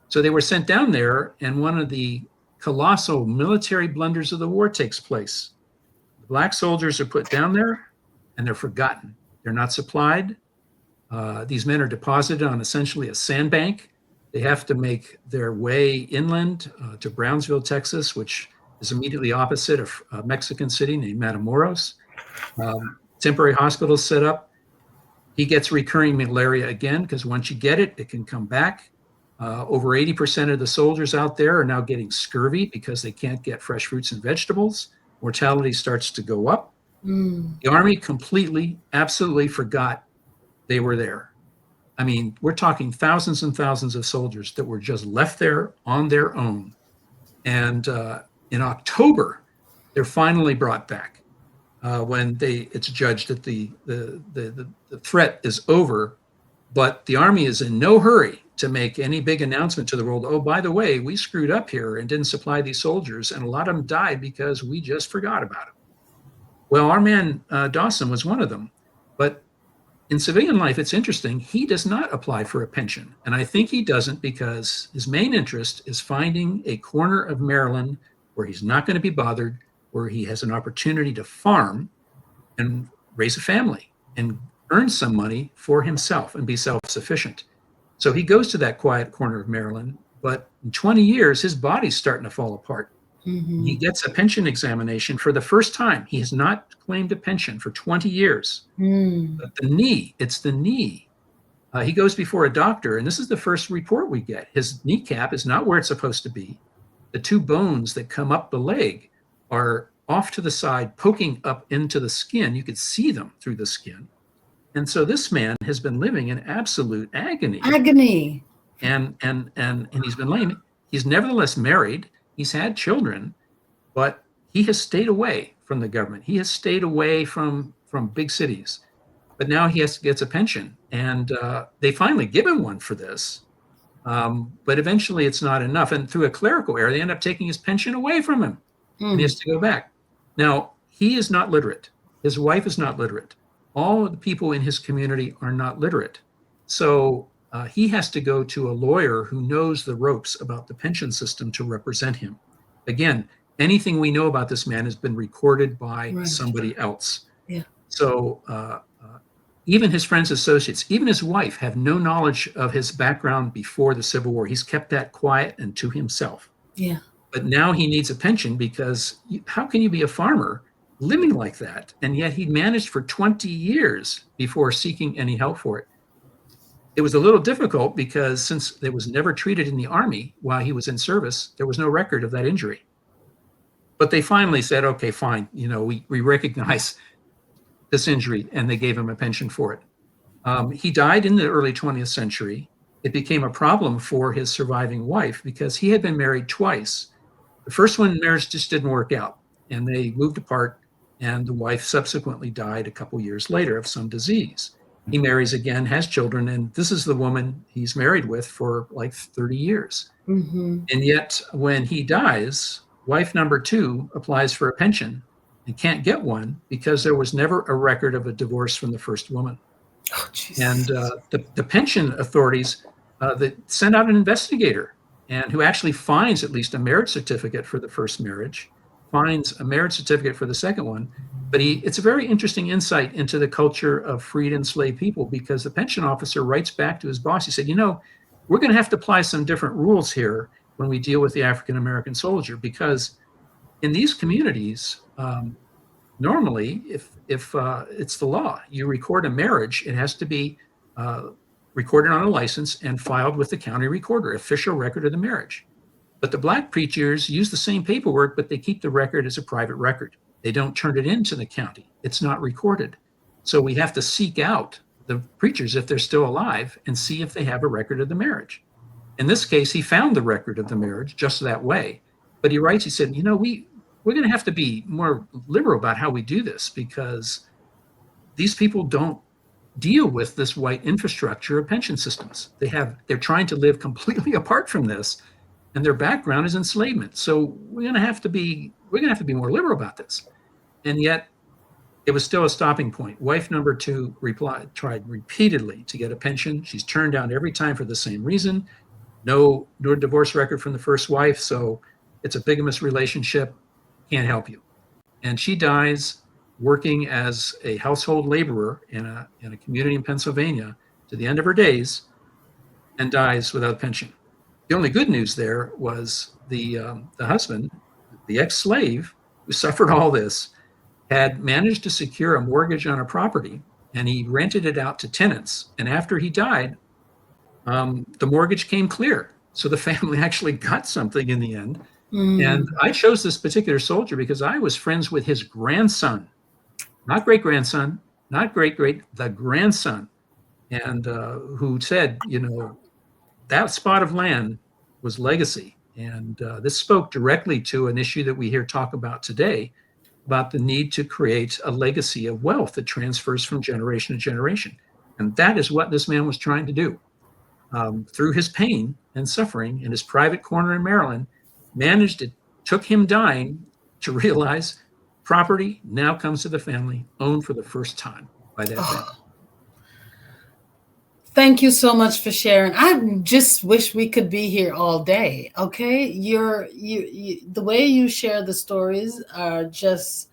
So they were sent down there, and one of the colossal military blunders of the war takes place. The black soldiers are put down there, and they're forgotten. They're not supplied. These men are deposited on essentially a sandbank. They have to make their way inland to Brownsville, Texas, which is immediately opposite of a Mexican city named Matamoros. Temporary hospitals set up. He gets recurring malaria again, because once you get it, it can come back. Over 80% of the soldiers out there are now getting scurvy because they can't get fresh fruits and vegetables. Mortality starts to go up. The Army completely, absolutely forgot they were there. I mean, we're talking thousands and thousands of soldiers that were just left there on their own. And in October, they're finally brought back when it's judged that the threat is over, but the Army is in no hurry to make any big announcement to the world. Oh, by the way, we screwed up here and didn't supply these soldiers, and a lot of them died because we just forgot about it. Well, our man Dawson was one of them, but in civilian life, it's interesting. He does not apply for a pension, and I think he doesn't because his main interest is finding a corner of Maryland where he's not going to be bothered, where he has an opportunity to farm and raise a family and earn some money for himself and be self-sufficient. So he goes to that quiet corner of Maryland, but in 20 years, his body's starting to fall apart. He gets a pension examination for the first time. He has not claimed a pension for 20 years. But it's the knee. He goes before a doctor, and this is the first report we get. His kneecap is not where it's supposed to be. The two bones that come up the leg are off to the side, poking up into the skin. You could see them through the skin. And so this man has been living in absolute agony. And he's been lame. He's nevertheless married. He's had children, but he has stayed away from the government. He has stayed away from big cities. But now he gets a pension, and they finally give him one for this. But eventually it's not enough. And through a clerical error, they end up taking his pension away from him. And he has to go back. Now, he is not literate. His wife is not literate. All of the people in his community are not literate. So he has to go to a lawyer who knows the ropes about the pension system to represent him. Again, anything we know about this man has been recorded by somebody else. Yeah. So even his friends, associates, even his wife have no knowledge of his background before the Civil War. He's kept that quiet and to himself. Yeah. But now he needs a pension because how can you be a farmer living like that? And yet he managed for 20 years before seeking any help for it. It was a little difficult because since it was never treated in the Army while he was in service, there was no record of that injury. But they finally said, okay, fine, we recognize this injury, and they gave him a pension for it. He died in the early 20th century. It became a problem for his surviving wife because he had been married twice. The first one, marriage just didn't work out, and they moved apart, and the wife subsequently died a couple years later of some disease. He marries again, has children, and this is the woman he's married with for like 30 years. And yet when he dies, wife number 2 applies for a pension and can't get one because there was never a record of a divorce from the first woman. Oh, and the pension authorities that send out an investigator and who actually finds at least a marriage certificate for the first marriage, finds a marriage certificate for the second one. But it's a very interesting insight into the culture of freed and enslaved people, because the pension officer writes back to his boss. He said, we're going to have to apply some different rules here when we deal with the African-American soldier, because in these communities, normally, if it's the law, you record a marriage, it has to be recorded on a license and filed with the county recorder, official record of the marriage. But the Black preachers use the same paperwork, but they keep the record as a private record. They don't turn it into the county. It's not recorded. So we have to seek out the preachers, if they're still alive, and see if they have a record of the marriage. In this case, he found the record of the marriage just that way. But he writes, he said, we're going to have to be more liberal about how we do this, because these people don't deal with this white infrastructure of pension systems. They're trying to live completely apart from this, and their background is enslavement. So we're going to have to be more liberal about this. And yet it was still a stopping point. Wife number 2 tried repeatedly to get a pension. She's turned down every time for the same reason. No divorce record from the first wife. So it's a bigamous relationship. Can't help you. And she dies working as a household laborer in a community in Pennsylvania to the end of her days, and dies without a pension. The only good news there was the husband, the ex-slave who suffered all this, had managed to secure a mortgage on a property, and he rented it out to tenants. And after he died, the mortgage came clear. So the family actually got something in the end. And I chose this particular soldier because I was friends with his grandson, not great-grandson, not great-great, the grandson, and who said, that spot of land was legacy. And this spoke directly to an issue that we hear talk about today, about the need to create a legacy of wealth that transfers from generation to generation. And that is what this man was trying to do. Through his pain and suffering in his private corner in Maryland, took him dying to realize property now comes to the family, owned for the first time by that family. Thank you so much for sharing. I just wish we could be here all day. Okay, the way you share the stories are just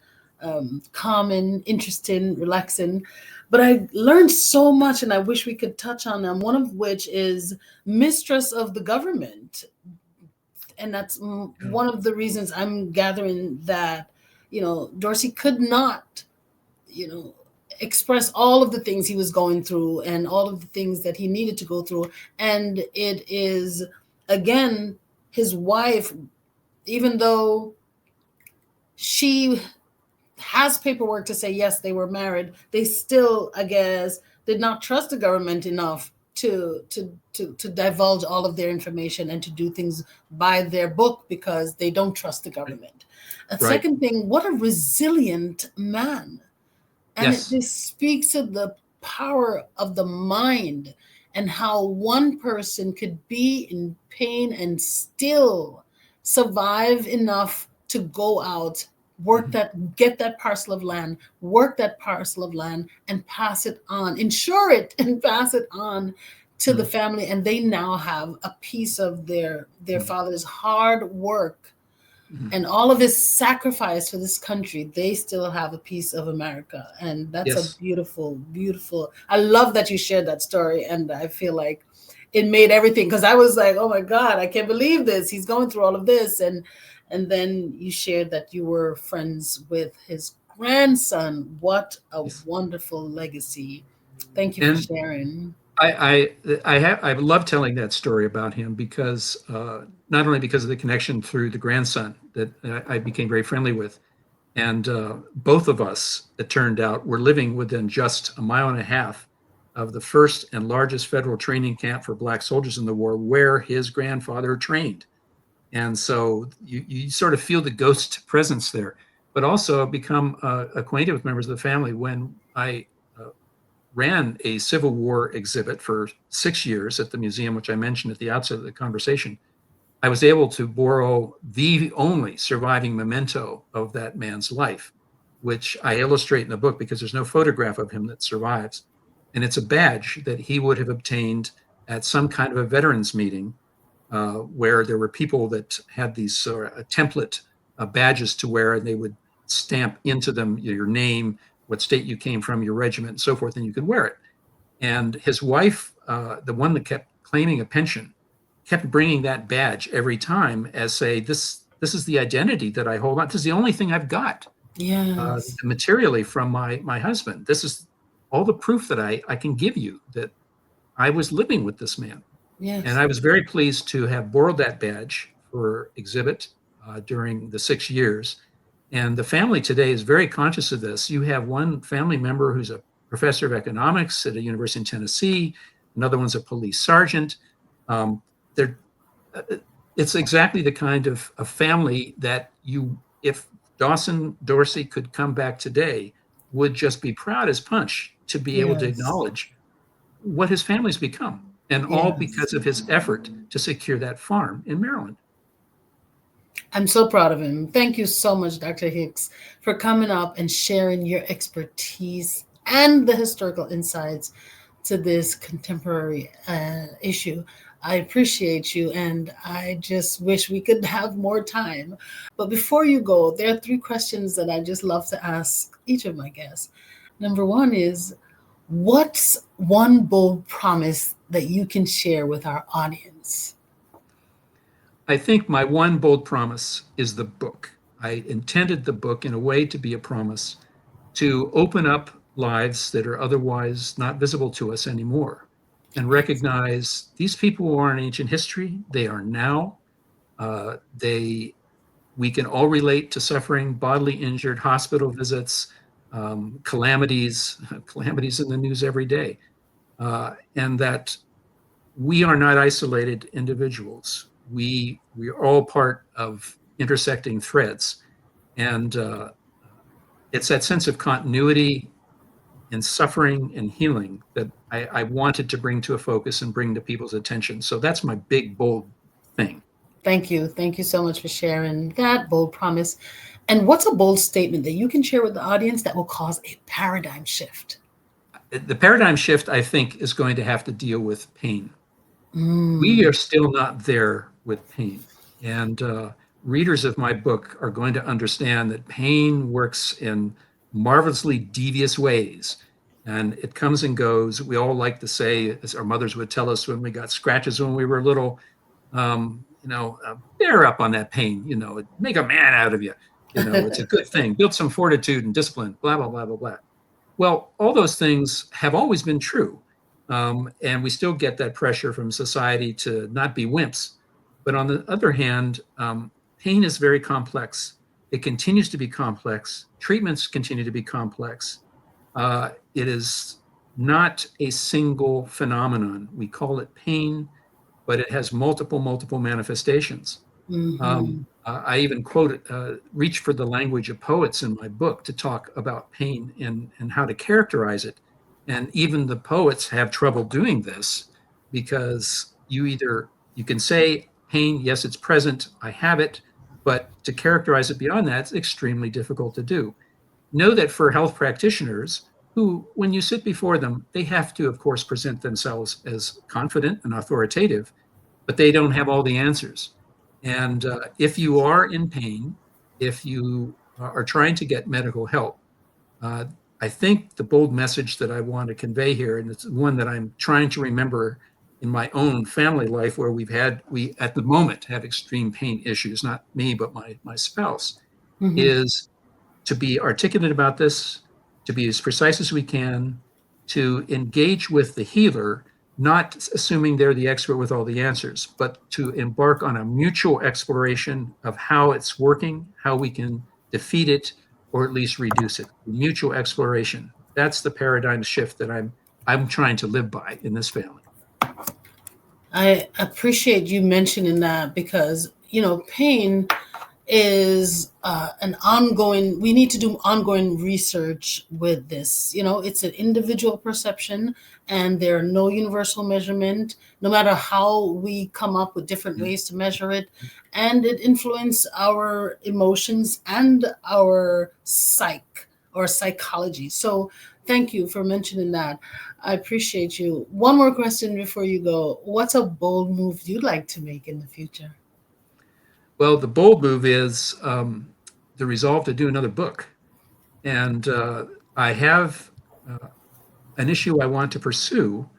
common, interesting, relaxing. But I learned so much, and I wish we could touch on them. One of which is mistrust of the government. And that's one of the reasons I'm gathering that, Dorsey could not, express all of the things he was going through and all of the things that he needed to go through. And it is, again, his wife, even though she has paperwork to say, yes, they were married, they still, I guess, did not trust the government enough to divulge all of their information and to do things by their book because they don't trust the government. A Right. second thing, what a resilient man. And Yes. it just speaks of the power of the mind and how one person could be in pain and still survive enough to go out, work that, get that parcel of land, work that parcel of land and pass it on, insure it and pass it on to the family. And they now have a piece of their father's hard work and all of his sacrifice for this country. They still have a piece of America. And that's Yes. a beautiful, beautiful, I love that you shared that story. And I feel like it made everything, because I was like, oh my God, I can't believe this. He's going through all of this. And then you shared that you were friends with his grandson. What a Yes. wonderful legacy. Thank you for sharing. I love telling that story about him because not only because of the connection through the grandson that I became very friendly with, and both of us, it turned out, were living within just a mile and a half of the first and largest federal training camp for Black soldiers in the war, where his grandfather trained. And so you sort of feel the ghost presence there, but also become acquainted with members of the family. When I ran a Civil War exhibit for 6 years at the museum, which I mentioned at the outset of the conversation, I was able to borrow the only surviving memento of that man's life, which I illustrate in the book because there's no photograph of him that survives. And it's a badge that he would have obtained at some kind of a veterans meeting where there were people that had these template badges to wear, and they would stamp into them your name, what state you came from, your regiment, and so forth, and you could wear it. And his wife, the one that kept claiming a pension, kept bringing that badge every time as say, this is the identity that I hold on. This is the only thing I've got Yes. materially from my husband. This is all the proof that I can give you that I was living with this man. Yes. And I was very pleased to have borrowed that badge for exhibit during the 6 years. And the family today is very conscious of this. You have one family member who's a professor of economics at a university in Tennessee. Another one's a police sergeant. They're it's exactly the kind of family that if Dawson Dorsey could come back today, would just be proud as punch to be able to Yes. acknowledge what his family's become, and all Yes. because of his effort to secure that farm in Maryland. I'm so proud of him. Thank you so much, Dr. Hicks, for coming up and sharing your expertise and the historical insights to this contemporary issue. I appreciate you, and I just wish we could have more time. But before you go, there are 3 questions that I just love to ask each of my guests. Number 1 is, what's one bold promise that you can share with our audience? I think my one bold promise is the book. I intended the book in a way to be a promise to open up lives that are otherwise not visible to us anymore, and recognize these people are in ancient history. They are now. We can all relate to suffering, bodily injured, hospital visits, calamities in the news every day, and that we are not isolated individuals. We are all part of intersecting threads, and it's that sense of continuity in suffering and healing that I wanted to bring to a focus and bring to people's attention. So that's my big, bold thing. Thank you. Thank you so much for sharing that bold promise. And what's a bold statement that you can share with the audience that will cause a paradigm shift? The paradigm shift, I think, is going to have to deal with pain. We are still not there with pain. And readers of my book are going to understand that pain works in marvelously devious ways. And it comes and goes. We all like to say, as our mothers would tell us when we got scratches when we were little, bear up on that pain, make a man out of you. It's a good thing. Build some fortitude and discipline, blah, blah, blah, blah, blah. Well, all those things have always been true. And we still get that pressure from society to not be wimps. But on the other hand, pain is very complex. It continues to be complex. Treatments continue to be complex. It is not a single phenomenon. We call it pain, but it has multiple manifestations. Mm-hmm. I even reach for the language of poets in my book to talk about pain and how to characterize it. And even the poets have trouble doing this because you can say pain, yes, it's present, I have it, but to characterize it beyond that, it's extremely difficult to do. Know that for health practitioners who, when you sit before them, they have to, of course, present themselves as confident and authoritative, but they don't have all the answers. And if you are in pain, if you are trying to get medical help, I think the bold message that I want to convey here, and it's one that I'm trying to remember in my own family life, where we at the moment have extreme pain issues, not me, but my spouse, Mm-hmm. is to be articulate about this, to be as precise as we can, to engage with the healer, not assuming they're the expert with all the answers, but to embark on a mutual exploration of how it's working, how we can defeat it, or at least reduce it. Mutual exploration. That's the paradigm shift that I'm trying to live by in this family. I appreciate you mentioning that because, pain is an ongoing, we need to do ongoing research with this. It's an individual perception and there are no universal measurement, no matter how we come up with different ways to measure it. And it influences our emotions and our psychology. So thank you for mentioning that. I appreciate you. One more question before you go. What's a bold move you'd like to make in the future? Well, the bold move is the resolve to do another book. And I have an issue I want to pursue,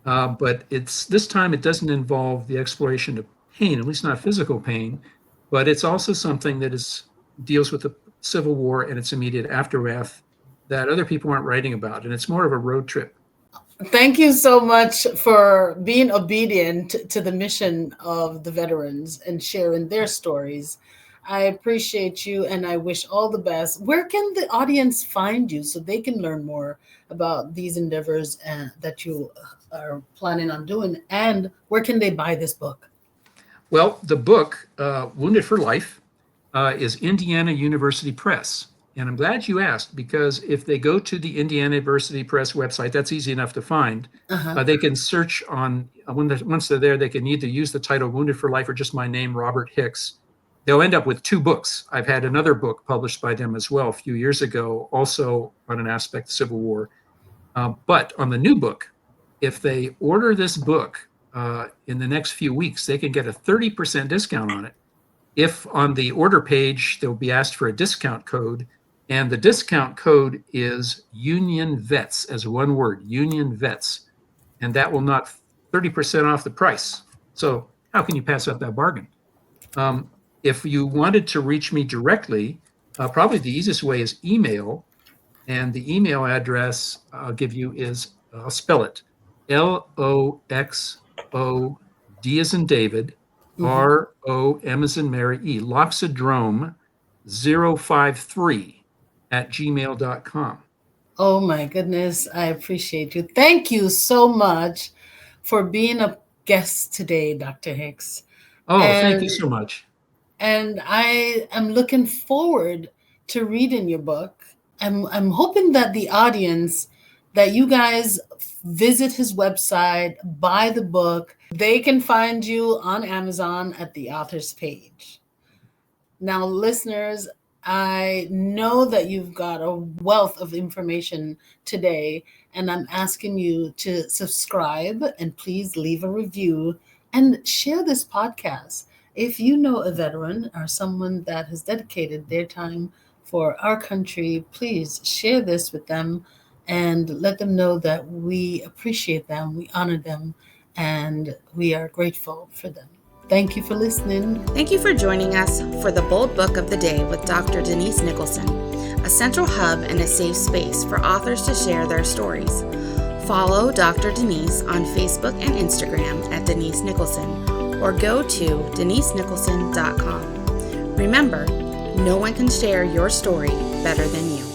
but this time it doesn't involve the exploration of pain, at least not physical pain, but it's also something that deals with the Civil War and its immediate aftermath that other people aren't writing about. And it's more of a road trip. Thank you so much for being obedient to the mission of the veterans and sharing their stories. I appreciate you and I wish all the best. Where can the audience find you so they can learn more about these endeavors that you are planning on doing? And where can they buy this book? Well, the book, Wounded for Life, is Indiana University Press. And I'm glad you asked, because if they go to the Indiana University Press website, that's easy enough to find. They can search on, once they're there, they can either use the title Wounded for Life or just my name, Robert Hicks. They'll end up with two books. I've had another book published by them as well a few years ago, also on an aspect of the Civil War. But on the new book, if they order this book in the next few weeks, they can get a 30% discount on it. If on the order page, they'll be asked for a discount code, and the discount code is Union Vets, as one word, Union Vets, and that will knock 30% off the price. So how can you pass up that bargain? If you wanted to reach me directly, probably the easiest way is email, and the email address I'll give you is, I'll spell it, LOXOD as in David, ROM as in Mary, Loxodrome 053 at gmail.com. Oh my goodness, I appreciate you. Thank you so much for being a guest today, Dr. Hicks. Oh, thank you so much. And I am looking forward to reading your book. I'm hoping that the audience, that you guys visit his website, buy the book. They can find you on Amazon at the author's page. Now, listeners, I know that you've got a wealth of information today, and I'm asking you to subscribe and please leave a review and share this podcast. If you know a veteran or someone that has dedicated their time for our country, please share this with them and let them know that we appreciate them, we honor them, and we are grateful for them. Thank you for listening. Thank you for joining us for the Bold Book of the Day with Dr. Denise Nicholson, a central hub and a safe space for authors to share their stories. Follow Dr. Denise on Facebook and Instagram at Denise Nicholson, or go to denisenicholson.com. Remember, no one can share your story better than you.